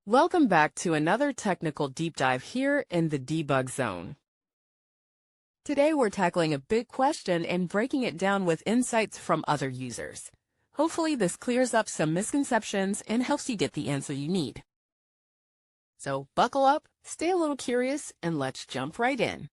Welcome back to another technical deep dive here in the debug zone. Today we're tackling a big question and breaking it down with insights from other users. Hopefully this clears up some misconceptions and helps you get the answer you need. So buckle up, stay a little curious, and let's jump right in.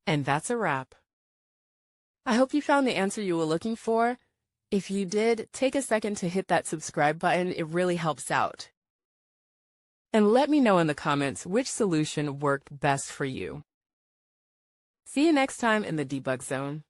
And that's a wrap. I hope you found the answer you were looking for. If you did, take a second to hit that subscribe button. It really helps out. And let me know in the comments which solution worked best for you. See you next time in the debug zone.